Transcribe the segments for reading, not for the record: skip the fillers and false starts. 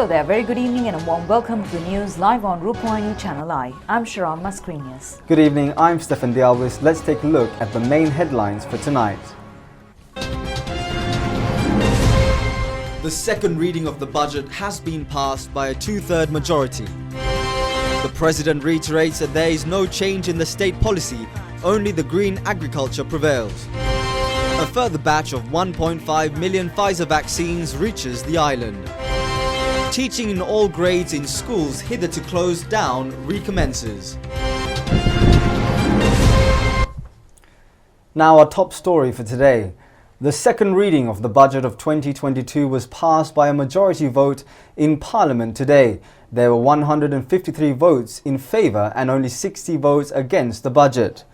Hello there, very good evening and a warm welcome to the news live on Rupavahini Channel I. I'm Sharon Mascrinius. Good evening, I'm Stefan Dialvis. Let's take a look at the main headlines for tonight. The second reading of the budget has been passed by a two-third majority. The President reiterates that there is no change in the state policy, only the green agriculture prevails. A further batch of 1.5 million Pfizer vaccines reaches the island. Teaching in all grades in schools hitherto closed down recommences. Now our top story for today. The second reading of the budget of 2022 was passed by a majority vote in Parliament today. There were 153 votes in favour and only 60 votes against the budget.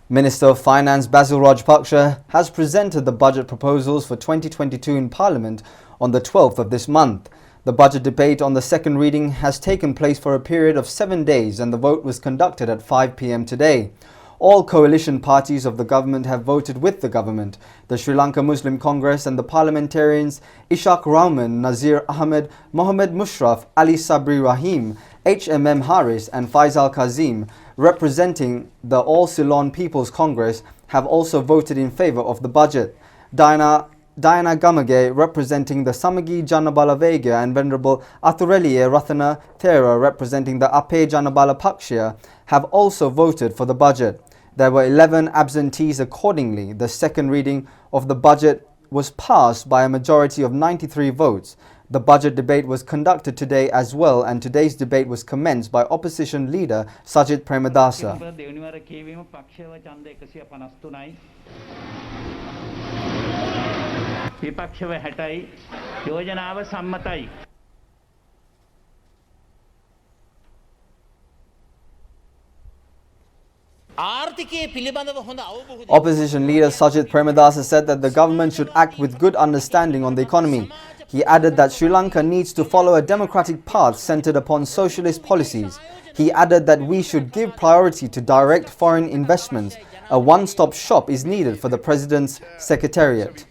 Minister of Finance Basil Rajpaksha has presented the budget proposals for 2022 in Parliament on the 12th of this month. The budget debate on the second reading has taken place for a period of 7 days and the vote was conducted at 5 p.m. today. All coalition parties of the government have voted with the government. The Sri Lanka Muslim Congress and the parliamentarians Ishaq Rahman, Nazir Ahmed, Mohammed Mushraf, Ali Sabri Rahim, HMM Haris and Faisal Kazim, representing the All Ceylon People's Congress, have also voted in favour of the budget. Diana Gamage, representing the Samagi Janabala Vega, and Venerable Athurelie Rathana Thera, representing the Ape Janabala Pakshya, have also voted for the budget. There were 11 absentees accordingly. The second reading of the budget was passed by a majority of 93 votes. The budget debate was conducted today as well, and today's debate was commenced by opposition leader Sajid Premadasa. විපක්ෂව 60යි යෝජනාව සම්මතයි. Opposition leader Sajid Premadasa said that the government should act with good understanding on the economy. He added that Sri Lanka needs to follow a democratic path centered upon socialist policies. He added that we should give priority to direct foreign investments. A one-stop shop is needed for the President's Secretariat.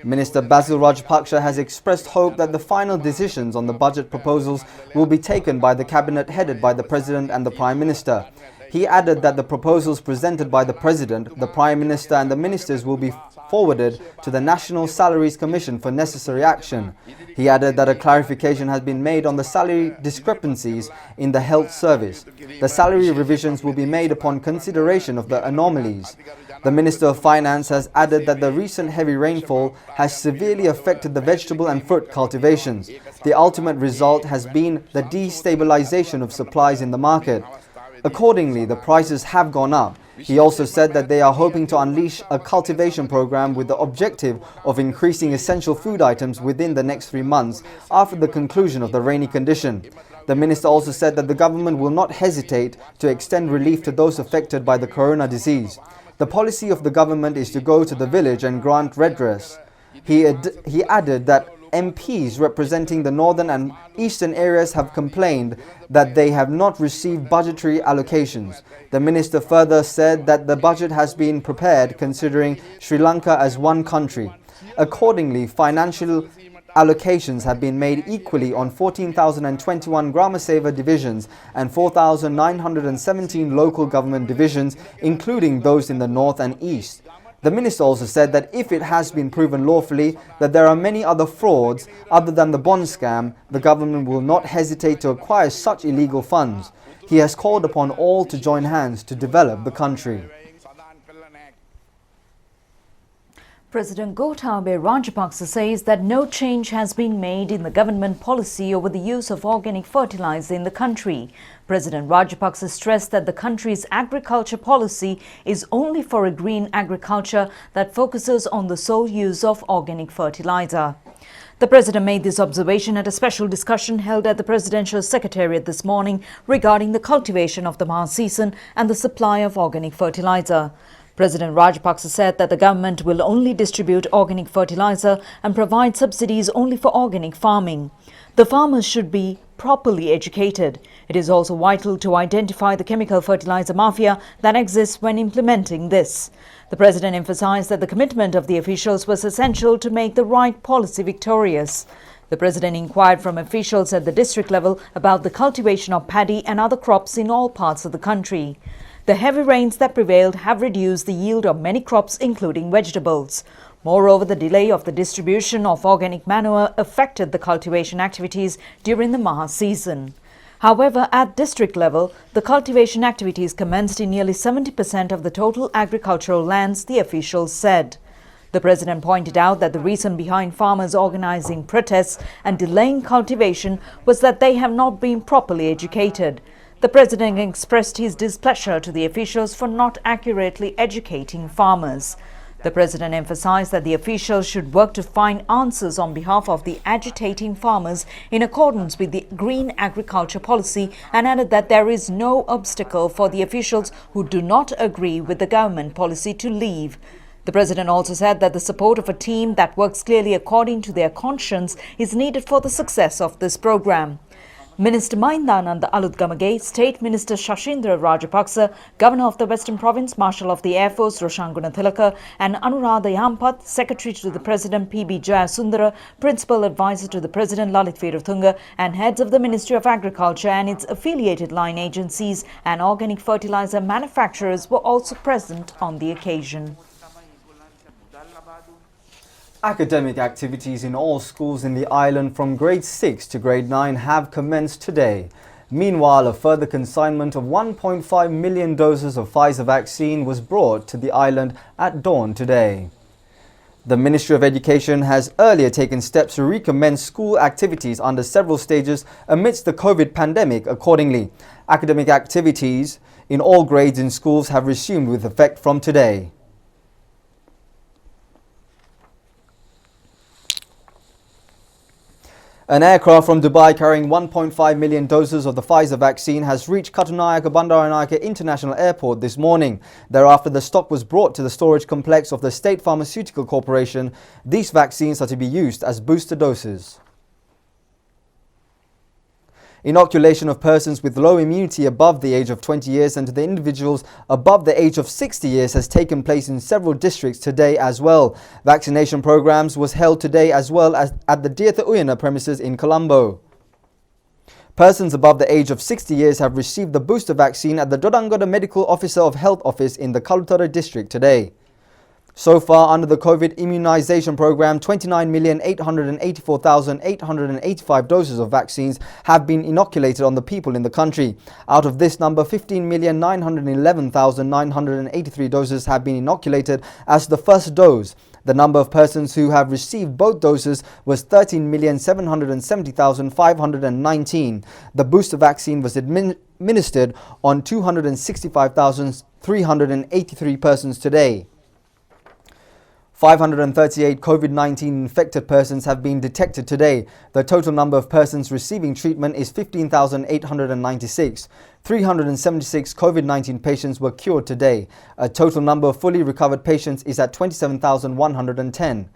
Minister Basil Rajpaksha has expressed hope that the final decisions on the budget proposals will be taken by the cabinet headed by the President and the Prime Minister. He added that the proposals presented by the President, the Prime Minister and the Ministers will be forwarded to the National Salaries Commission for necessary action. He added that a clarification has been made on the salary discrepancies in the health service. The salary revisions will be made upon consideration of the anomalies. The Minister of Finance has added that the recent heavy rainfall has severely affected the vegetable and fruit cultivations. The ultimate result has been the destabilization of supplies in the market. Accordingly, the prices have gone up. He also said that they are hoping to unleash a cultivation program with the objective of increasing essential food items within the next 3 months after the conclusion of the rainy condition. The minister also said that the government will not hesitate to extend relief to those affected by the corona disease. The policy of the government is to go to the village and grant redress. He added that MPs representing the northern and eastern areas have complained that they have not received budgetary allocations. The minister further said that the budget has been prepared considering Sri Lanka as one country. Accordingly, financial allocations have been made equally on 14,021 Grama Seva divisions and 4,917 local government divisions, including those in the north and east. The minister also said that if it has been proven lawfully that there are many other frauds other than the bond scam, the government will not hesitate to acquire such illegal funds. He has called upon all to join hands to develop the country. President Gotabaya Rajapaksa says that no change has been made in the government policy over the use of organic fertilizer in the country. President Rajapaksa stressed that the country's agriculture policy is only for a green agriculture that focuses on the sole use of organic fertilizer. The President made this observation at a special discussion held at the Presidential Secretariat this morning regarding the cultivation of the Maha season and the supply of organic fertilizer. President Rajapaksa said that the government will only distribute organic fertilizer and provide subsidies only for organic farming. The farmers should be properly educated. It is also vital to identify the chemical fertilizer mafia that exists when implementing this. The President emphasized that the commitment of the officials was essential to make the right policy victorious. The President inquired from officials at the district level about the cultivation of paddy and other crops in all parts of the country. The heavy rains that prevailed have reduced the yield of many crops, including vegetables. Moreover, the delay of the distribution of organic manure affected the cultivation activities during the Maha season. However, at district level, the cultivation activities commenced in nearly 70% of the total agricultural lands, the officials said. The President pointed out that the reason behind farmers organizing protests and delaying cultivation was that they have not been properly educated. The President expressed his displeasure to the officials for not accurately educating farmers. The President emphasized that the officials should work to find answers on behalf of the agitating farmers in accordance with the Green Agriculture Policy, and added that there is no obstacle for the officials who do not agree with the government policy to leave. The President also said that the support of a team that works clearly according to their conscience is needed for the success of this program. Minister Mahindananda Alutgamage, State Minister Shashindra Rajapaksa, Governor of the Western Province, Marshal of the Air Force Roshanguna Tilaka, and Anuradha Yampath, Secretary to the President P.B. Jayasundara, Principal Advisor to the President Lalit Veeratunga, and heads of the Ministry of Agriculture and its affiliated line agencies and organic fertilizer manufacturers were also present on the occasion. Academic activities in all schools in the island from grade 6 to grade 9 have commenced today. Meanwhile, a further consignment of 1.5 million doses of Pfizer vaccine was brought to the island at dawn today. The Ministry of Education has earlier taken steps to recommence school activities under several stages amidst the COVID pandemic accordingly. Academic activities in all grades in schools have resumed with effect from today. An aircraft from Dubai carrying 1.5 million doses of the Pfizer vaccine has reached Katunayake Bandaranaike International Airport this morning. Thereafter, the stock was brought to the storage complex of the State Pharmaceutical Corporation. These vaccines are to be used as booster doses. Inoculation of persons with low immunity above the age of 20 years and to the individuals above the age of 60 years has taken place in several districts today as well. Vaccination programs was held today as well as at the Diatha Uyana premises in Colombo. Persons above the age of 60 years have received the booster vaccine at the Dodangoda Medical Officer of Health Office in the Kalutara district today. So far, under the COVID immunization program, 29,884,885 doses of vaccines have been inoculated on the people in the country. Out of this number, 15,911,983 doses have been inoculated as the first dose. The number of persons who have received both doses was 13,770,519. The booster vaccine was administered on 265,383 persons today. 538 COVID-19 infected persons have been detected today. The total number of persons receiving treatment is 15,896. 376 COVID-19 patients were cured today. A total number of fully recovered patients is at 27,110.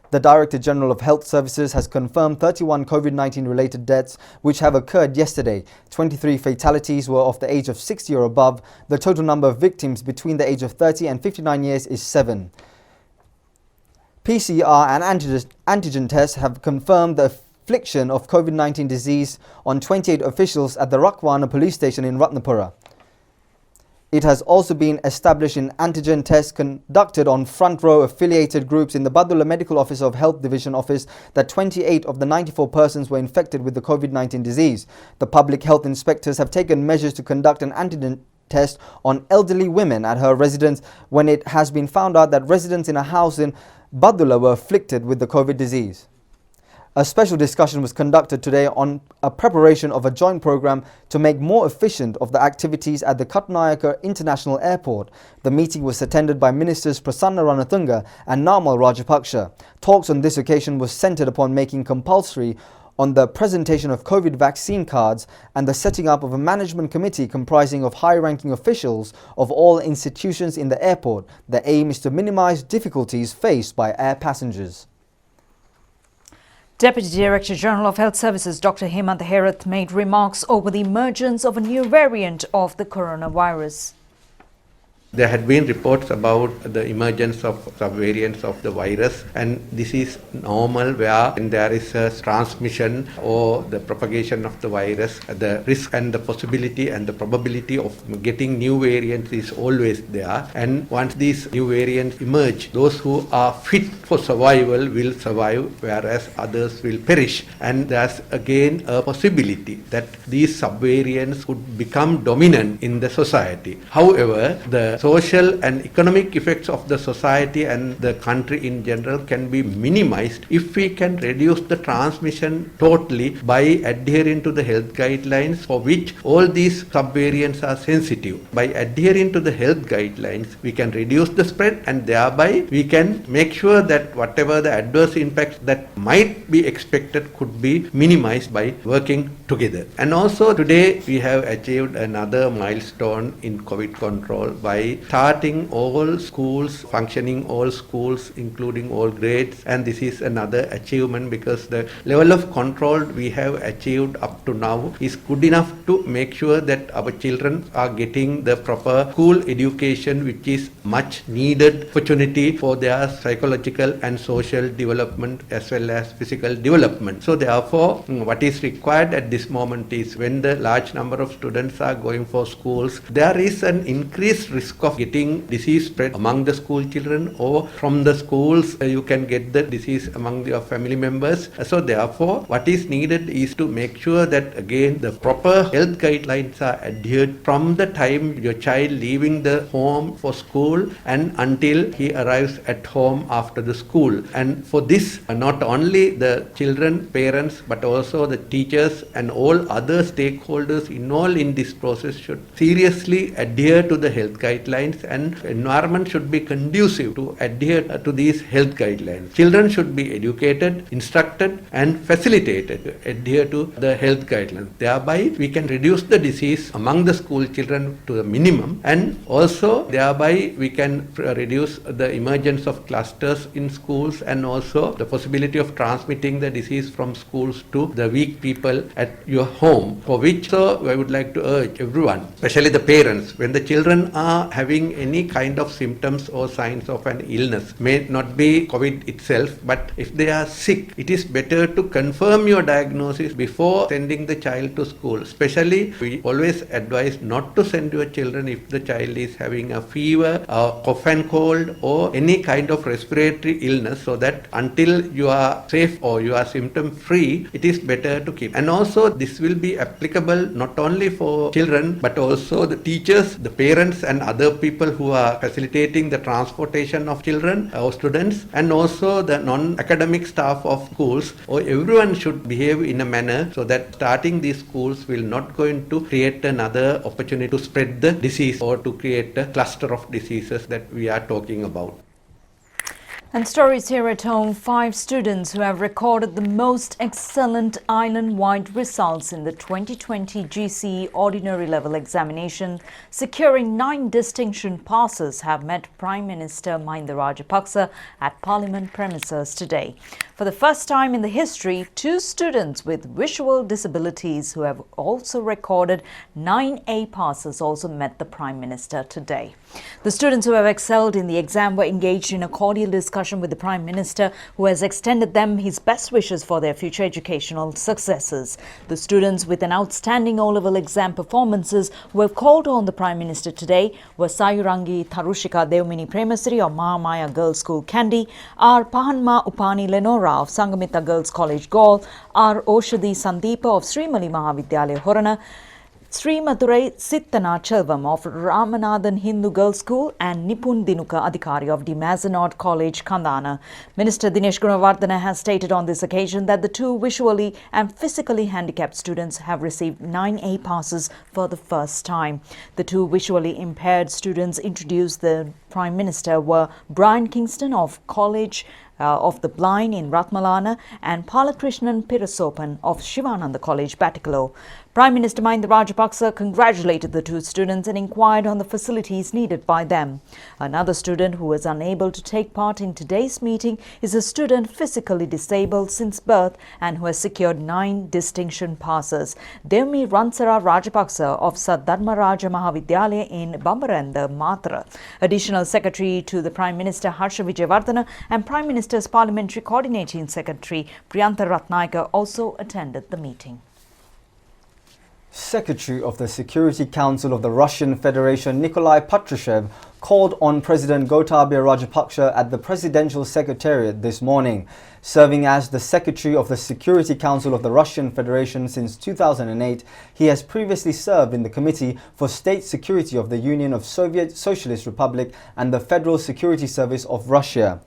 The Director General of Health Services has confirmed 31 COVID-19 related deaths which have occurred yesterday. 23 fatalities were of the age of 60 or above. The total number of victims between the age of 30 and 59 years is 7. PCR and antigen tests have confirmed the affliction of COVID-19 disease on 28 officials at the Rakwana police station in Ratnapura. It has also been established in antigen tests conducted on front row affiliated groups in the Badula Medical Officer of Health Division Office that 28 of the 94 persons were infected with the COVID-19 disease. The public health inspectors have taken measures to conduct an antigen test on elderly women at her residence when it has been found out that residents in a house in Badula were afflicted with the COVID disease. A special discussion was conducted today on a preparation of a joint program to make more efficient of the activities at the Katunayake International Airport. The meeting was attended by Ministers Prasanna Ranatunga and Namal Rajapaksa. Talks on this occasion was centered upon making compulsory on the presentation of COVID vaccine cards and the setting up of a management committee comprising of high-ranking officials of all institutions in the airport. The aim is to minimize difficulties faced by air passengers. Deputy Director General of Health Services Dr. Hemant Herath made remarks over the emergence of a new variant of the coronavirus. There had been reports about the emergence of subvariants of the virus, and this is normal where there is a transmission or the propagation of the virus. The risk and the possibility and the probability of getting new variants is always there, and once these new variants emerge, those who are fit for survival will survive, whereas others will perish. And there's again a possibility that these subvariants could become dominant in the society. However, the social and economic effects of the society and the country in general can be minimized if we can reduce the transmission totally by adhering to the health guidelines for which all these subvariants are sensitive. By adhering to the health guidelines, we can reduce the spread, and thereby we can make sure that whatever the adverse impacts that might be expected could be minimized by working together. And also today we have achieved another milestone in COVID control by starting all schools, functioning all schools, including all grades. And this is another achievement because the level of control we have achieved up to now is good enough to make sure that our children are getting the proper school education, which is much needed opportunity for their psychological and social development as well as physical development. So therefore, what is required at this moment is when the large number of students are going for schools, there is an increased risk of getting disease spread among the school children, or from the schools you can get the disease among your family members. So therefore, what is needed is to make sure that again the proper health guidelines are adhered from the time your child leaving the home for school and until he arrives at home after the school. And for this, not only the children, parents, but also the teachers and all other stakeholders involved in this process should seriously adhere to the health guidelines, and environment should be conducive to adhere to these health guidelines. Children should be educated, instructed and facilitated to adhere to the health guidelines. Thereby we can reduce the disease among the school children to the minimum, and also thereby we can reduce the emergence of clusters in schools and also the possibility of transmitting the disease from schools to the weak people at your home. For which so I would like to urge everyone, especially the parents, when the children are having any kind of symptoms or signs of an illness, may not be COVID itself, but if they are sick, it is better to confirm your diagnosis before sending the child to school. Especially, we always advise not to send your children if the child is having a fever, a cough and cold, or any kind of respiratory illness, so that until you are safe or you are symptom free, it is better to keep. And also this will be applicable not only for children but also the teachers, the parents and other people who are facilitating the transportation of children or students, and also the non-academic staff of schools, or everyone should behave in a manner so that starting these schools will not going to create another opportunity to spread the disease or to create a cluster of diseases that we are talking about. And stories here at home, 5 students who have recorded the most excellent island-wide results in the 2020 GCE Ordinary Level Examination, securing 9 distinction passes, have met Prime Minister Mahinda Rajapaksa at Parliament premises today. For the first time in the history, 2 students with visual disabilities who have also recorded 9 A passes also met the Prime Minister today. The students who have excelled in the exam were engaged in a cordial discussion with the Prime Minister, who has extended them his best wishes for their future educational successes. The students with an outstanding O-level exam performances who have called on the Prime Minister today were Sayurangi Tharushika Devmini Premasiri of Mahamaya Girls School Kandy, R. Pahanma Upani Lenora of Sangamita Girls College Gaul, R. Oshadi Sandeepa of Srimali Mahavidyalaya Horana, Sri Madurai Sittana Chelvam of Ramanathan Hindu Girls School, and Nipun Dinuka Adhikari of De Mazenod College, Kandana. Minister Dinesh Gunawardena has stated on this occasion that the 2 visually and physically handicapped students have received 9 A passes for the first time. The 2 visually impaired students introduced the Prime Minister were Brian Kingston of College of the Blind in Ratmalana and Palakrishnan Pirasopan of Shivananda College, Batikalo. Prime Minister Mahinda Rajapaksa congratulated the two students and inquired on the facilities needed by them. Another student who was unable to take part in today's meeting is a student physically disabled since birth and who has secured 9 distinction passes. Devmi Ransara Rajapaksa of Saddharmaraja Mahavidyalaya in Bambaranda, Matra. Additional Secretary to the Prime Minister Harsha Vijayawardena and Prime Minister's Parliamentary Coordinating Secretary Priyantha Ratnayaka also attended the meeting. Secretary of the Security Council of the Russian Federation Nikolai Patrushev called on President Gotabaya Rajapaksa at the Presidential Secretariat this morning. Serving as the Secretary of the Security Council of the Russian Federation since 2008, he has previously served in the Committee for State Security of the Union of Soviet Socialist Republic and the Federal Security Service of Russia.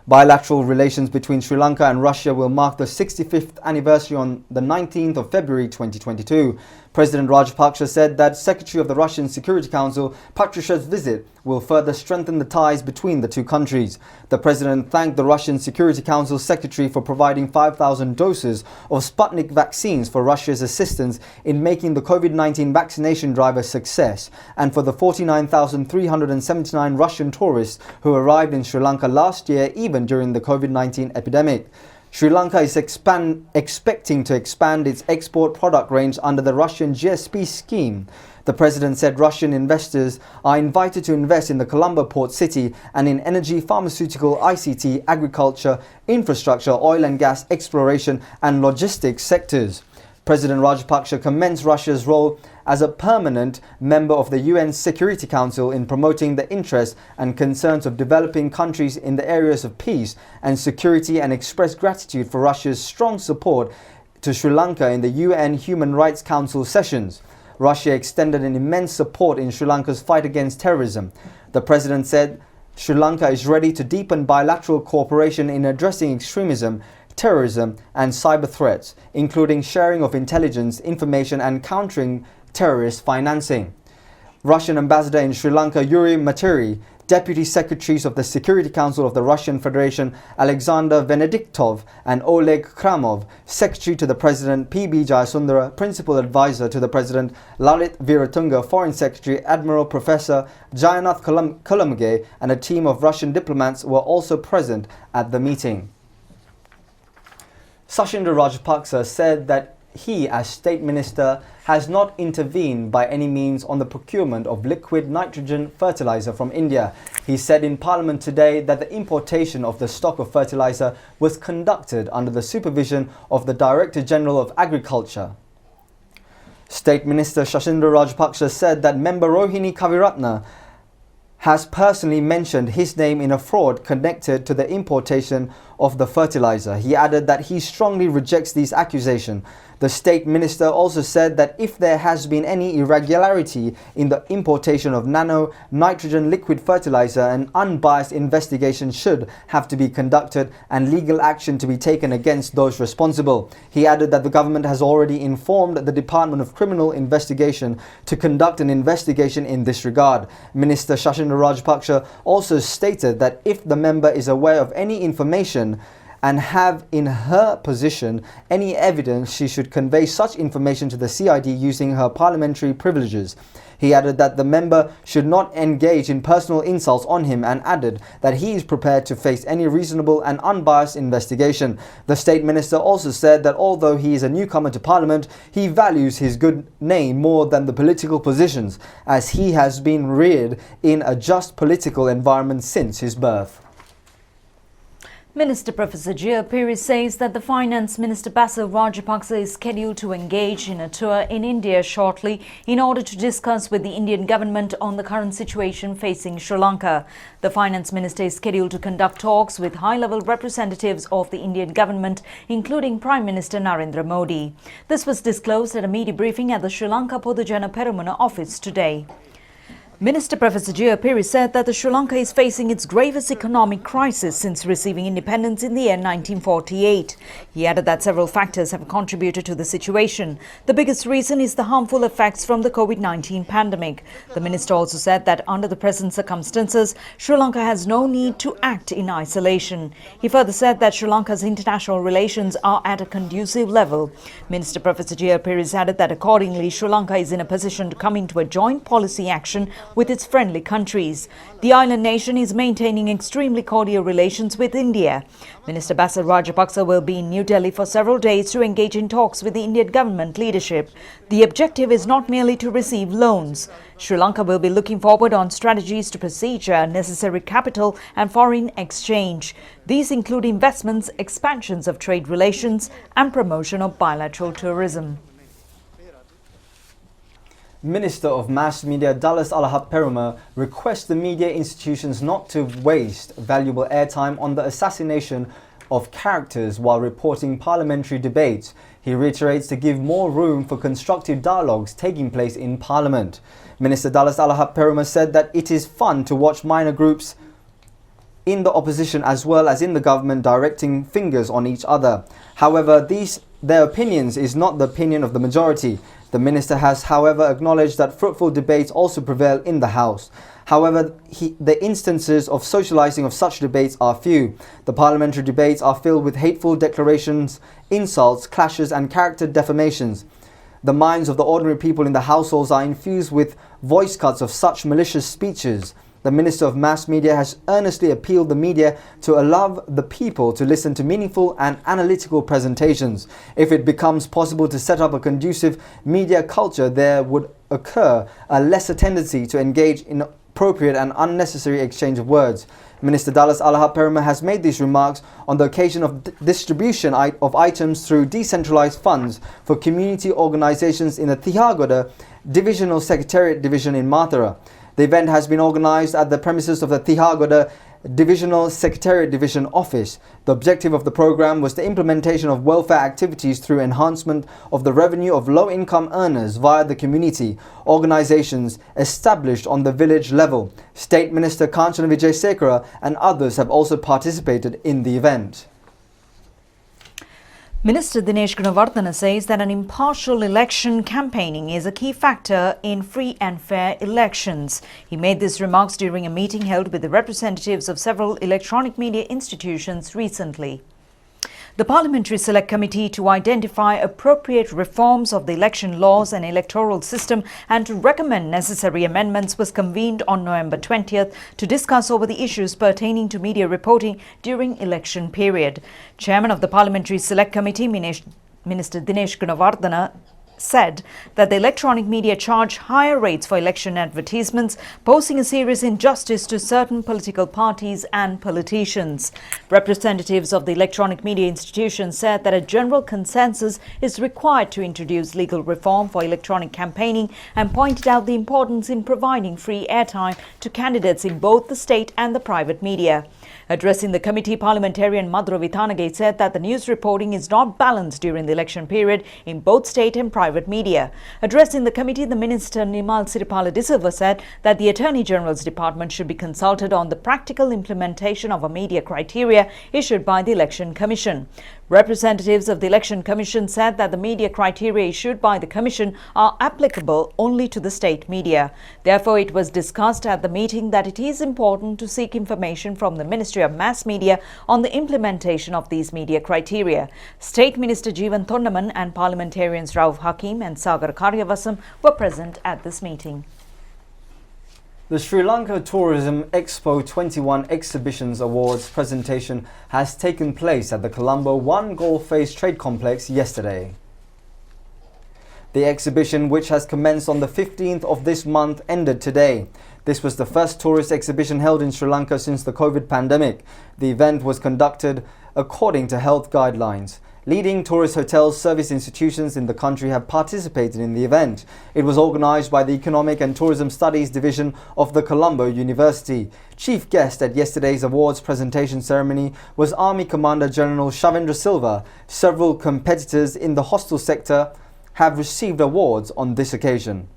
Bilateral relations between Sri Lanka and Russia will mark the 65th anniversary on the 19th of February 2022. President Rajapaksa said that Secretary of the Russian Security Council Patrushev's visit will further strengthen the ties between the two countries. The President thanked the Russian Security Council Secretary for providing 5,000 doses of Sputnik vaccines for Russia's assistance in making the COVID-19 vaccination drive a success, and for the 49,379 Russian tourists who arrived in Sri Lanka last year even during the COVID-19 epidemic. Sri Lanka is expecting to expand its export product range under the Russian GSP scheme. The President said Russian investors are invited to invest in the Colombo port city and in energy, pharmaceutical, ICT, agriculture, infrastructure, oil and gas exploration and logistics sectors. President Rajapaksa commends Russia's role as a permanent member of the UN Security Council in promoting the interests and concerns of developing countries in the areas of peace and security, and expressed gratitude for Russia's strong support to Sri Lanka in the UN Human Rights Council sessions. Russia extended an immense support in Sri Lanka's fight against terrorism. The President said Sri Lanka is ready to deepen bilateral cooperation in addressing extremism, terrorism and cyber threats, including sharing of intelligence, information and countering terrorist financing. Russian Ambassador in Sri Lanka Yuri Materi, Deputy Secretaries of the Security Council of the Russian Federation Alexander Venediktov and Oleg Kramov, Secretary to the President P.B. Jayasundara, Principal Advisor to the President Lalit Viratunga, Foreign Secretary Admiral Professor Jayanath Kalamge and a team of Russian diplomats were also present at the meeting. Sashindra Rajapaksa said that he, as State Minister, has not intervened by any means on the procurement of liquid nitrogen fertilizer from India. He said in Parliament today that the importation of the stock of fertilizer was conducted under the supervision of the Director General of Agriculture. State Minister Sashindra Rajapaksa said that member Rohini Kaviratna has personally mentioned his name in a fraud connected to the importation of the fertilizer. He added that he strongly rejects these accusations. The State Minister also said that if there has been any irregularity in the importation of nano nitrogen liquid fertilizer, an unbiased investigation should have to be conducted and legal action to be taken against those responsible. He added that the government has already informed the Department of Criminal Investigation to conduct an investigation in this regard. Minister Sashindra Rajapaksa also stated that if the member is aware of any information and have in her position any evidence, she should convey such information to the CID using her parliamentary privileges. He added that the member should not engage in personal insults on him and added that he is prepared to face any reasonable and unbiased investigation. The State Minister also said that although he is a newcomer to Parliament, he values his good name more than the political positions, as he has been reared in a just political environment since his birth. Minister Professor Jia Piri says that the Finance Minister Basil Rajapaksa is scheduled to engage in a tour in India shortly in order to discuss with the Indian government on the current situation facing Sri Lanka. The Finance Minister is scheduled to conduct talks with high-level representatives of the Indian government, including Prime Minister Narendra Modi. This was disclosed at a media briefing at the Sri Lanka Podujana Peramuna office today. Minister Professor Jayapiri said that Sri Lanka is facing its gravest economic crisis since receiving independence in the year 1948. He added that several factors have contributed to the situation. The biggest reason is the harmful effects from the COVID-19 pandemic. The minister also said that under the present circumstances, Sri Lanka has no need to act in isolation. He further said that Sri Lanka's international relations are at a conducive level. Minister Professor Jayapiri added that accordingly, Sri Lanka is in a position to come into a joint policy action with its friendly countries. The island nation is maintaining extremely cordial relations with India. Minister Basil Rajapaksa will be in New Delhi for several days to engage in talks with the Indian government leadership. The objective is not merely to receive loans. Sri Lanka will be looking forward on strategies to procedure, necessary capital and foreign exchange. These include investments, expansions of trade relations and promotion of bilateral tourism. Minister of Mass Media Dallas Alahap Peruma requests the media institutions not to waste valuable airtime on the assassination of characters while reporting parliamentary debates. He reiterates to give more room for constructive dialogues taking place in Parliament. Minister Dallas Alahap Peruma said that it is fun to watch minor groups in the opposition as well as in the government directing fingers on each other. However, their opinions is not the opinion of the majority. The minister has, however, acknowledged that fruitful debates also prevail in the House. However, the instances of socializing of such debates are few. The parliamentary debates are filled with hateful declarations, insults, clashes and character defamations. The minds of the ordinary people in the households are infused with voice cuts of such malicious speeches. The Minister of Mass Media has earnestly appealed the media to allow the people to listen to meaningful and analytical presentations. If it becomes possible to set up a conducive media culture, there would occur a lesser tendency to engage in inappropriate and unnecessary exchange of words. Minister Dallas Alahap Peruma has made these remarks on the occasion of distribution of items through decentralized funds for community organizations in the Thihagoda Divisional Secretariat Division in Mathura. The event has been organised at the premises of the Thihagoda Divisional Secretariat Division Office. The objective of the programme was the implementation of welfare activities through enhancement of the revenue of low-income earners via the community organisations established on the village level. State Minister Kanchana Wijayasekara and others have also participated in the event. Minister Dinesh Gunawardena says that an impartial election campaigning is a key factor in free and fair elections. He made these remarks during a meeting held with the representatives of several electronic media institutions recently. The Parliamentary Select Committee to identify appropriate reforms of the election laws and electoral system and to recommend necessary amendments was convened on November 20th to discuss over the issues pertaining to media reporting during election period. Chairman of the Parliamentary Select Committee, Minister Dinesh Gunawardena, said that the electronic media charge higher rates for election advertisements, posing a serious injustice to certain political parties and politicians. Representatives of the electronic media institutions said that a general consensus is required to introduce legal reform for electronic campaigning and pointed out the importance in providing free airtime to candidates in both the state and the private media. Addressing the committee, parliamentarian Madhura Vithanage said that the news reporting is not balanced during the election period in both state and private media. Addressing the committee, the Minister Nimal Siripala De Silva said that the Attorney General's Department should be consulted on the practical implementation of a media criteria issued by the Election Commission. Representatives of the Election Commission said that the media criteria issued by the Commission are applicable only to the state media. Therefore, it was discussed at the meeting that it is important to seek information from the Ministry of Mass Media on the implementation of these media criteria. State Minister Jeevan Thondaman and parliamentarians Rauf Hakim and Sagar Karyavasam were present at this meeting. The Sri Lanka Tourism Expo 21 Exhibitions Awards presentation has taken place at the Colombo One Golf Face Trade Complex yesterday. The exhibition, which has commenced on the 15th of this month, ended today. This was the first tourist exhibition held in Sri Lanka since the COVID pandemic. The event was conducted according to health guidelines. Leading tourist hotels, service institutions in the country have participated in the event. It was organised by the Economic and Tourism Studies Division of the Colombo University. Chief guest at yesterday's awards presentation ceremony was Army Commander General Shavendra Silva. Several competitors in the hostel sector have received awards on this occasion.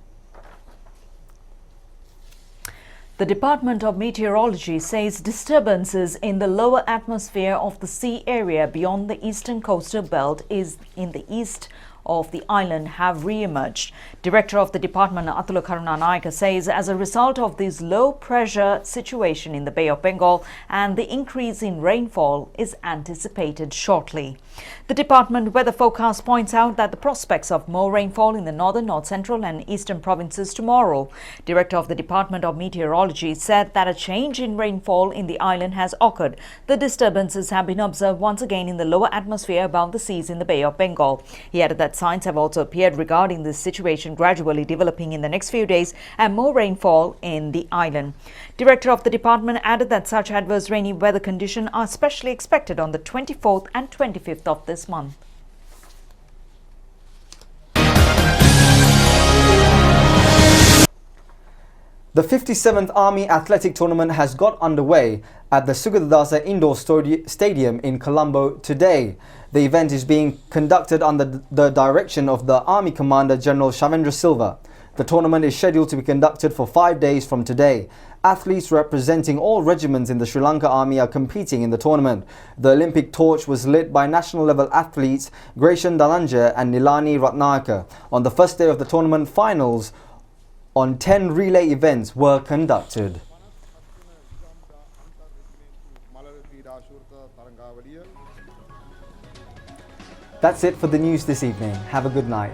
The Department of Meteorology says disturbances in the lower atmosphere of the sea area beyond the eastern coastal belt is in the east of the island have re-emerged. Director of the department, Atula Karunanayaka, says as a result of this low pressure situation in the Bay of Bengal and the increase in rainfall is anticipated shortly. The department weather forecast points out that the prospects of more rainfall in the northern, north central and eastern provinces tomorrow. Director of the Department of Meteorology said that a change in rainfall in the island has occurred. The disturbances have been observed once again in the lower atmosphere above the seas in the Bay of Bengal. He added that signs have also appeared regarding this situation gradually developing in the next few days and more rainfall in the island. Director of the department added that such adverse rainy weather conditions are especially expected on the 24th and 25th of this month. The 57th Army Athletic Tournament has got underway at the Sugadadasa Indoor Stadium in Colombo today. The event is being conducted under the direction of the Army Commander General Shavendra Silva. The tournament is scheduled to be conducted for 5 days from today. Athletes representing all regiments in the Sri Lanka Army are competing in the tournament. The Olympic torch was lit by national level athletes Gracian Dhananjaya and Nilani Ratnayaka. On the first day of the tournament, finals on 10 relay events were conducted. That's it for the news this evening. Have a good night.